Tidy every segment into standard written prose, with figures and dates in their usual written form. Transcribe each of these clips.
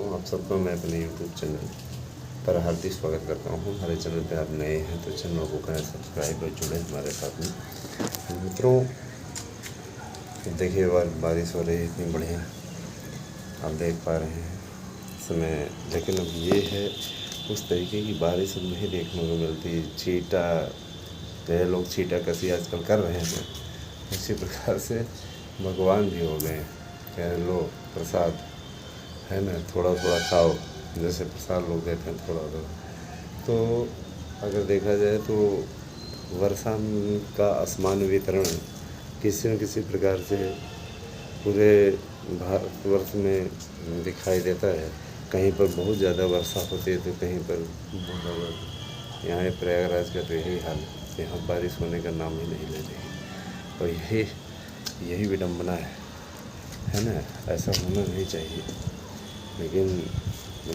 दोस्तों, आप सबको मैं अपने यूट्यूब चैनल पर हार्दिक स्वागत करता हूँ। हमारे चैनल पे आप नए हैं तो चैनल को करें सब्सक्राइब और जुड़े हमारे साथ में। मित्रों, देखिए बारिश हो रही है इतनी बढ़िया, आप देख पा रहे हैं समय। लेकिन अब ये है उस तरीके की बारिश अब नहीं देखने को मिलती। छींटा कई लोग छींटा कसी आजकल कर रहे हैं, इसी प्रकार से भगवान भी हो गए। कह लो प्रसाद है ना, थोड़ा थोड़ा खाओ, जैसे प्रसाद लोग देते हैं थोड़ा थोड़ा। तो अगर देखा जाए तो वर्षा का आसमान वितरण किसी न किसी प्रकार से पूरे भारतवर्ष में दिखाई देता है। कहीं पर बहुत ज़्यादा वर्षा होती है तो कहीं पर बहुत ज़्यादा। यहाँ प्रयागराज का तो यही हाल है, यहाँ बारिश होने का नाम ही नहीं ले रही। और यही विडम्बना है ना। ऐसा होना नहीं चाहिए, लेकिन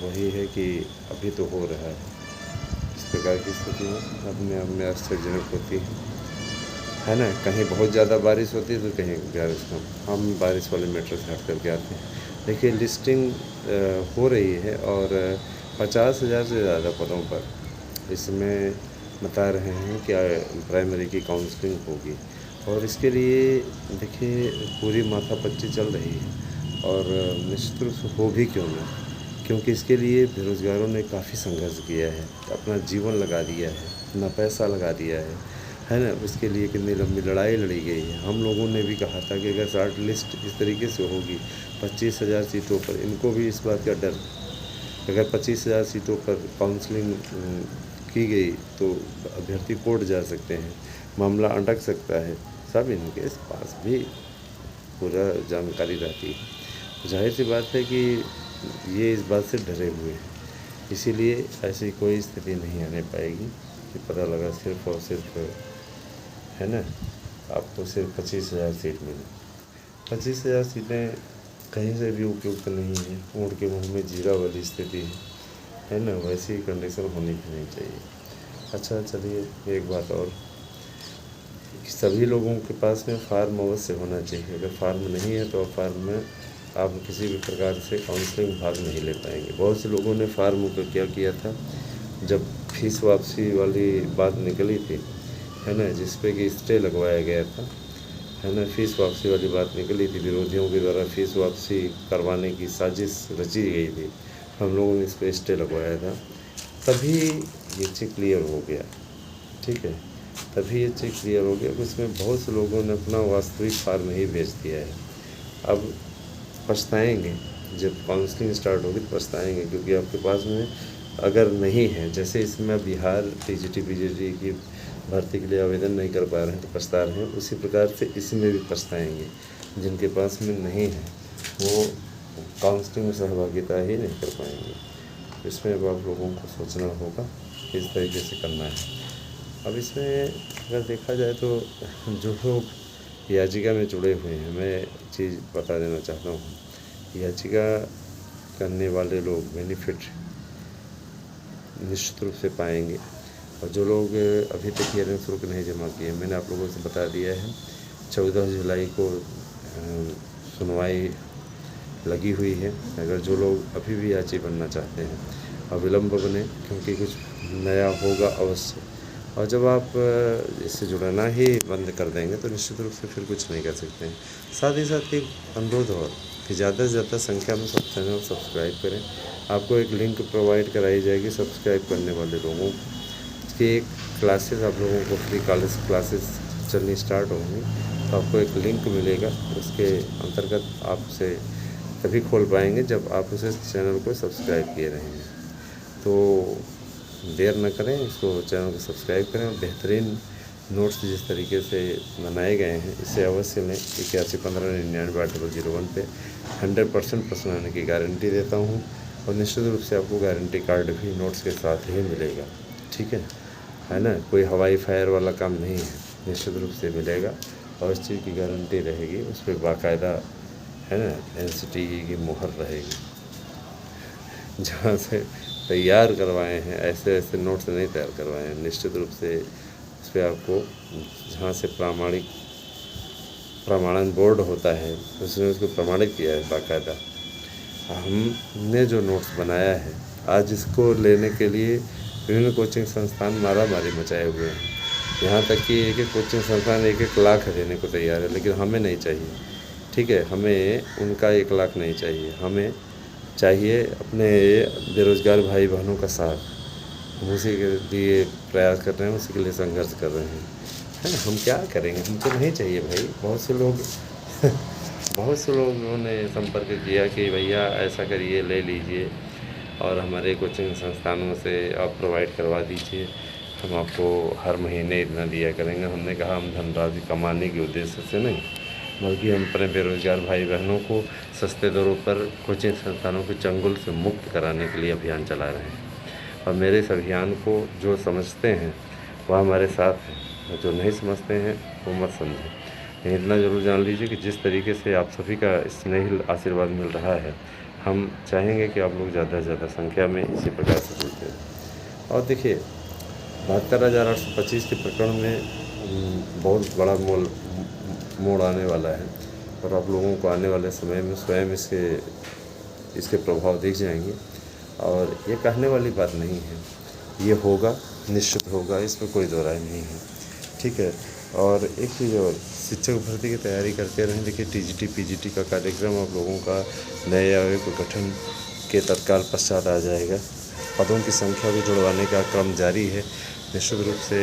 वही है कि अभी तो हो रहा है। इस प्रकार की स्थिति अपने आप में आश्चर्यजनक होती है ना। कहीं बहुत ज़्यादा बारिश होती है तो कहीं बारिश कम। हम बारिश वाले मैटर से हट करके आते हैं। देखिए लिस्टिंग हो रही है और 50,000 से ज़्यादा पदों पर इसमें बता रहे हैं कि प्राइमरी की काउंसलिंग होगी। और इसके लिए देखिए पूरी माथापच्ची चल रही है और निश्चित रूप से हो भी क्यों ना, क्योंकि इसके लिए बेरोज़गारों ने काफ़ी संघर्ष किया है, अपना जीवन लगा दिया है, अपना पैसा लगा दिया है ना। उसके लिए कितनी लंबी लड़ाई लड़ी गई है। हम लोगों ने भी कहा था कि अगर शॉर्ट लिस्ट इस तरीके से होगी 25,000 सीटों पर, इनको भी इस बात का डर, अगर 25,000 सीटों पर काउंसलिंग की गई तो अभ्यर्थी कोर्ट जा सकते हैं, मामला अटक सकता है। सब इनके पास भी पूरा जानकारी रहती है। जाहिर सी बात है कि ये इस बात से डरे हुए हैं, इसीलिए ऐसी कोई स्थिति नहीं आने पाएगी कि पता लगा सिर्फ और सिर्फ है ना आपको सिर्फ 25,000 सीट मिले। 25,000 सीटें कहीं से भी उपयुक्त नहीं है। ऊँट के मुँह में जीरा वाली स्थिति है ना, वैसी कंडीशन होनी भी नहीं चाहिए। अच्छा चलिए, एक बात और, सभी लोगों के पास में फार्म अवश्य होना चाहिए। अगर फार्म नहीं है तो फार्म में आप किसी भी प्रकार से काउंसलिंग भाग नहीं ले पाएंगे। बहुत से लोगों ने फार्म को क्या किया था, जब फीस वापसी वाली बात निकली थी है ना, जिस पे कि स्टे लगवाया गया था है ना, फीस वापसी वाली बात निकली थी, विरोधियों के द्वारा फीस वापसी करवाने की साजिश रची गई थी, हम लोगों ने इस पर स्टे लगवाया था। तभी ये चेक क्लियर हो गया, ठीक है, तभी ये चेक क्लियर हो गया। उसमें बहुत से लोगों ने अपना वास्तविक फार्म ही भेज दिया है। अब पछताएंगे, जब काउंसलिंग स्टार्ट होगी तो पछताएंगे, क्योंकि आपके पास में अगर नहीं है, जैसे इसमें बिहार टीजीटी पीजीटी की भर्ती के लिए आवेदन नहीं कर पा रहे हैं तो पछता रहे हैं, उसी प्रकार से इसमें भी पछताएंगे। जिनके पास में नहीं है वो काउंसलिंग में सहभागिता ही नहीं कर पाएंगे। इसमें अब आप लोगों को सोचना होगा किस तरीके से करना है। अब इसमें अगर देखा जाए तो जो लोग याचिका में जुड़े हुए हैं, मैं चीज़ बता देना चाहता हूँ, याचिका करने वाले लोग बेनिफिट निश्चित रूप से पाएंगे। और जो लोग अभी तक हियरिंग शुल्क नहीं जमा किए, मैंने आप लोगों से बता दिया है 14 जुलाई को सुनवाई लगी हुई है। अगर जो लोग अभी भी याची बनना चाहते हैं अविलंब बने, क्योंकि कुछ नया होगा अवश्य। और जब आप इससे जुड़ना ही बंद कर देंगे तो निश्चित रूप से फिर कुछ नहीं कर सकते हैं। साथ ही साथ एक अनुरोध और कि ज़्यादा से ज़्यादा संख्या में सब चैनल सब्सक्राइब करें। आपको एक लिंक प्रोवाइड कराई जाएगी सब्सक्राइब करने वाले लोगों की। एक क्लासेस आप लोगों को फ्री कॉलेज क्लासेस चलनी स्टार्ट होंगी, तो आपको एक लिंक मिलेगा, उसके अंतर्गत आपसे तभी खोल पाएंगे जब आप उस चैनल को सब्सक्राइब किए रहेंगे। तो देर न करें, इसको चैनल को सब्सक्राइब करें और बेहतरीन नोट्स जिस तरीके से बनाए गए हैं इसे अवश्य लें। 8115998001 पे 100% प्रश्न आने की गारंटी देता हूँ और निश्चित रूप से आपको गारंटी कार्ड भी नोट्स के साथ ही मिलेगा, ठीक है ना। कोई हवाई फायर वाला काम नहीं है, निश्चित रूप से मिलेगा और इस चीज़ की गारंटी रहेगी। उस पर बाकायदा है ना NCTE की मुहर रहेगी। जहाँ से तैयार करवाए हैं ऐसे ऐसे नोट्स नहीं तैयार करवाए हैं, निश्चित रूप से उस पर आपको जहाँ से प्रमाणन बोर्ड होता है उसने उसको प्रमाणित किया है बाकायदा, हमने जो नोट्स बनाया है, आज इसको लेने के लिए विभिन्न कोचिंग संस्थान मारामारी मचाए हुए हैं। यहाँ तक कि एक कोचिंग संस्थान 1-1 लाख देने को तैयार है, लेकिन हमें नहीं चाहिए। ठीक है, हमें उनका 1 लाख नहीं चाहिए, हमें चाहिए अपने बेरोज़गार भाई बहनों का साथ। हम उसी के लिए प्रयास कर रहे हैं, उसी के लिए संघर्ष कर रहे हैं, है ना। हम क्या करेंगे, हमको नहीं चाहिए भाई। बहुत से लोगों ने संपर्क किया कि भैया ऐसा करिए, ले लीजिए और हमारे कोचिंग संस्थानों से आप प्रोवाइड करवा दीजिए, हम आपको हर महीने इतना दिया करेंगे। हमने कहा हम धनराशि कमाने के उद्देश्य से नहीं, बल्कि हम अपने बेरोज़गार भाई बहनों को सस्ते दरों पर कोचिंग संस्थानों के चंगुल से मुक्त कराने के लिए अभियान चला रहे हैं। और मेरे इस अभियान को जो समझते हैं वह हमारे साथ हैं, जो नहीं समझते हैं वो मत समझें। लेकिन इतना ज़रूर जान लीजिए कि जिस तरीके से आप सभी का स्नेही आशीर्वाद मिल रहा है, हम चाहेंगे कि आप लोग ज़्यादा से ज़्यादा संख्या में इसी प्रकार से जुड़ते रहें। और देखिए 72,825 के प्रकरण में बहुत बड़ा मोड़ आने वाला है और आप लोगों को आने वाले समय में स्वयं इसके प्रभाव दिख जाएंगे। और ये कहने वाली बात नहीं है, ये होगा, निश्चित होगा, इसमें कोई दो राय नहीं है। ठीक है। और एक चीज़ और, शिक्षक भर्ती की तैयारी करते रहें। देखिए टीजीटी पीजीटी का कार्यक्रम आप लोगों का नए आयोग गठन के तत्काल पश्चात आ जाएगा। पदों की संख्या भी जुड़वाने का क्रम जारी है। निश्चित रूप से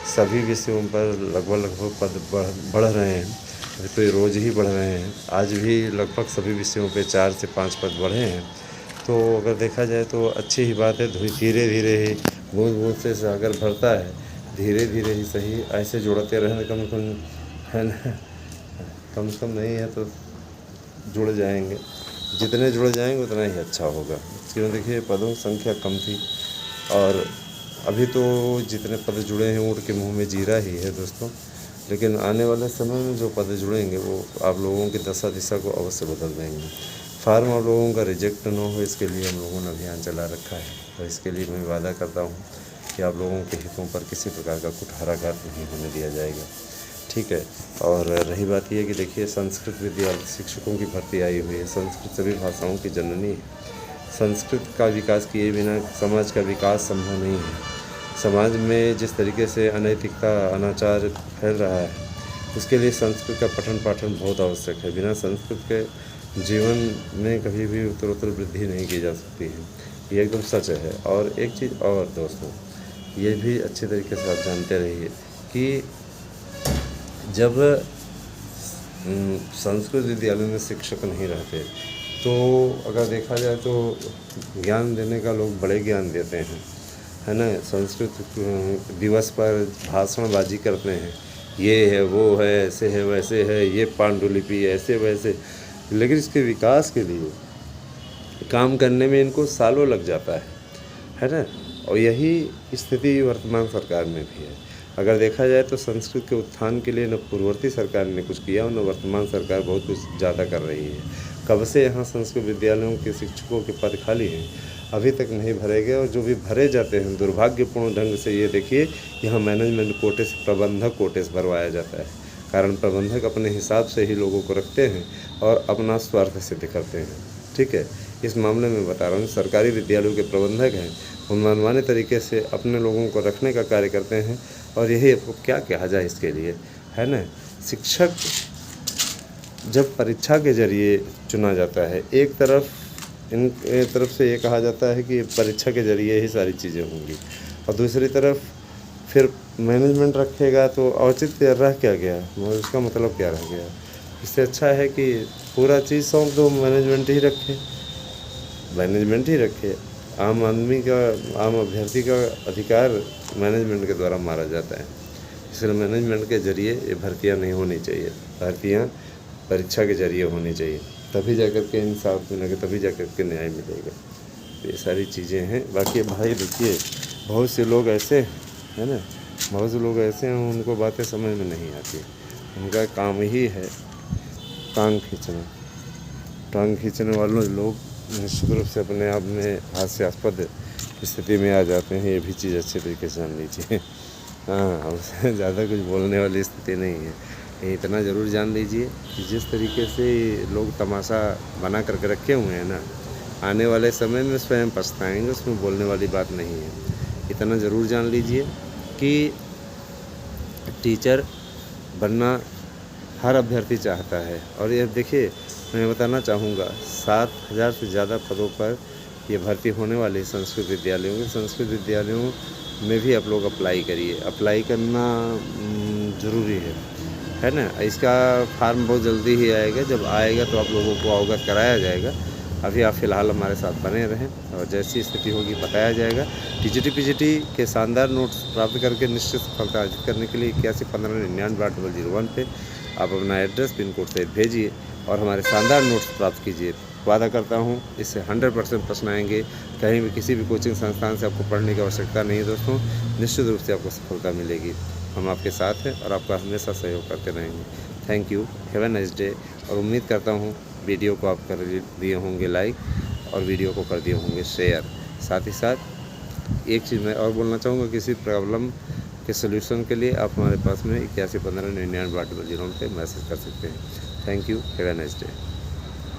सभी विषयों पर लगभग पद बढ़ रहे हैं, अभी तो ये रोज़ ही बढ़ रहे हैं। आज भी लगभग सभी विषयों पे 4 से 5 पद बढ़े हैं। तो अगर देखा जाए तो अच्छी ही बात है। धीरे धीरे ही बूँद से सागर भरता है, धीरे धीरे ही सही, ऐसे जुड़ते रहें कम से कम, है ना। कम से कम नहीं है तो जुड़ जाएंगे, जितने जुड़ जाएंगे उतना ही अच्छा होगा। क्यों, देखिए पदों की संख्या कम थी और अभी तो जितने पद जुड़े हैं ऊँट के मुँह में जीरा ही है दोस्तों। लेकिन आने वाले समय में जो पद जुड़ेंगे वो आप लोगों की दशा दिशा को अवश्य बदल देंगे। फार्म आप लोगों का रिजेक्ट न हो, इसके लिए हम लोगों ने अभियान चला रखा है और इसके लिए मैं वादा करता हूँ कि आप लोगों के हितों पर किसी प्रकार का कुठाराघात नहीं होने दिया जाएगा। ठीक है। और रही बात यह कि देखिए संस्कृत विद्यालय शिक्षकों की भर्ती आई हुई है। संस्कृत सभी भाषाओं की जननी है। संस्कृत का विकास किए बिना समाज का विकास संभव नहीं है। समाज में जिस तरीके से अनैतिकता अनाचार फैल रहा है, उसके लिए संस्कृत का पठन पाठन बहुत आवश्यक है। बिना संस्कृत के जीवन में कभी भी उत्तरोत्तर वृद्धि नहीं की जा सकती है, ये एकदम सच है। और एक चीज़ और दोस्तों, ये भी अच्छे तरीके से आप जानते रहिए कि जब संस्कृत विद्यालय में शिक्षक नहीं रहते तो अगर देखा जाए तो ज्ञान देने का लोग बड़े ज्ञान देते हैं, है ना। संस्कृत दिवस पर भाषणबाजी करते हैं, ये है वो है, ऐसे है वैसे है, ये पांडुलिपि ऐसे वैसे, लेकिन इसके विकास के लिए काम करने में इनको सालों लग जाता है ना। और यही स्थिति वर्तमान सरकार में भी है। अगर देखा जाए तो संस्कृत के उत्थान के लिए न पूर्ववर्ती सरकार ने कुछ किया और न वर्तमान सरकार बहुत कुछ ज़्यादा कर रही है। कब से यहाँ संस्कृत विद्यालयों के शिक्षकों के पद खाली हैं, अभी तक नहीं भरे गए। और जो भी भरे जाते हैं दुर्भाग्यपूर्ण ढंग से, ये देखिए यहाँ मैनेजमेंट कोटे से प्रबंधक कोटे से भरवाया जाता है। कारण प्रबंधक अपने हिसाब से ही लोगों को रखते हैं और अपना स्वार्थ सिद्ध करते हैं। ठीक है। इस मामले में बता रहा हूँ, सरकारी विद्यालयों के प्रबंधक हैं, उन मनमाने तरीके से अपने लोगों को रखने का कार्य करते हैं। और यही आपको क्या कहा जाए इसके लिए, है ना। शिक्षक जब परीक्षा के जरिए चुना जाता है, एक तरफ से ये कहा जाता है कि परीक्षा के जरिए ही सारी चीज़ें होंगी, और दूसरी तरफ फिर मैनेजमेंट रखेगा तो औचित्य रह क्या गया, उसका मतलब क्या रह गया। इससे अच्छा है कि पूरा चीज़ सौंप दो, मैनेजमेंट ही रखे। आम अभ्यर्थी का अधिकार मैनेजमेंट के द्वारा मारा जाता है, इसलिए मैनेजमेंट के जरिए ये भर्तियाँ नहीं होनी चाहिए। भर्तियाँ परीक्षा के जरिए होनी चाहिए, तभी जाकर के इंसाफ मिलेगा, तभी जाकर के न्याय मिलेगा। ये सारी चीज़ें हैं। बाकी भाई देखिए, बहुत से लोग ऐसे हैं ना, बहुत से लोग ऐसे हैं, उनको बातें समझ में नहीं आती। उनका काम ही है टांग खींचने वालों लोग निश्चित रूप से अपने आप में हास्यास्पद स्थिति में आ जाते हैं। ये भी चीज़ अच्छे तरीके से जान लीजिए। हाँ, ज़्यादा कुछ बोलने वाली स्थिति नहीं है, ये इतना ज़रूर जान लीजिए कि जिस तरीके से लोग तमाशा बना करके रखे हुए हैं ना, आने वाले समय में स्वयं पछताएंगे, उसमें बोलने वाली बात नहीं है। इतना ज़रूर जान लीजिए कि टीचर बनना हर अभ्यर्थी चाहता है। और ये देखिए, मैं बताना चाहूँगा 7,000 से ज़्यादा पदों पर ये भर्ती होने वाली है संस्कृत विद्यालयों में। संस्कृत विद्यालयों में भी आप लोग अप्लाई करिए। अप्लाई करना ज़रूरी है ना। इसका फार्म बहुत जल्दी ही आएगा। जब आएगा तो आप लोगों को अवगत कराया जाएगा। अभी आप फ़िलहाल हमारे साथ बने रहें और जैसी स्थिति होगी बताया जाएगा। टीजीटी पीजीटी के शानदार नोट्स प्राप्त करके निश्चित सफलता अर्जित करने के लिए 8115998001 पे आप अपना एड्रेस पिन कोड से भेजिए और हमारे शानदार नोट्स प्राप्त कीजिए। वादा करता हूँ इससे 100% प्रश्न आएंगे। कहीं भी किसी भी कोचिंग संस्थान से आपको पढ़ने की आवश्यकता नहीं है दोस्तों। निश्चित रूप से आपको सफलता मिलेगी। हम आपके साथ हैं और आपका हमेशा सहयोग करते रहेंगे। Thank you, have a nice day. और उम्मीद करता हूँ वीडियो को आप कर दिए होंगे लाइक और वीडियो को कर दिए होंगे शेयर। साथ ही साथ एक चीज़ मैं और बोलना चाहूँगा, किसी प्रॉब्लम के सलूशन के लिए आप हमारे पास में 8115998001 पे मैसेज कर सकते हैं। Thank you, have a nice day.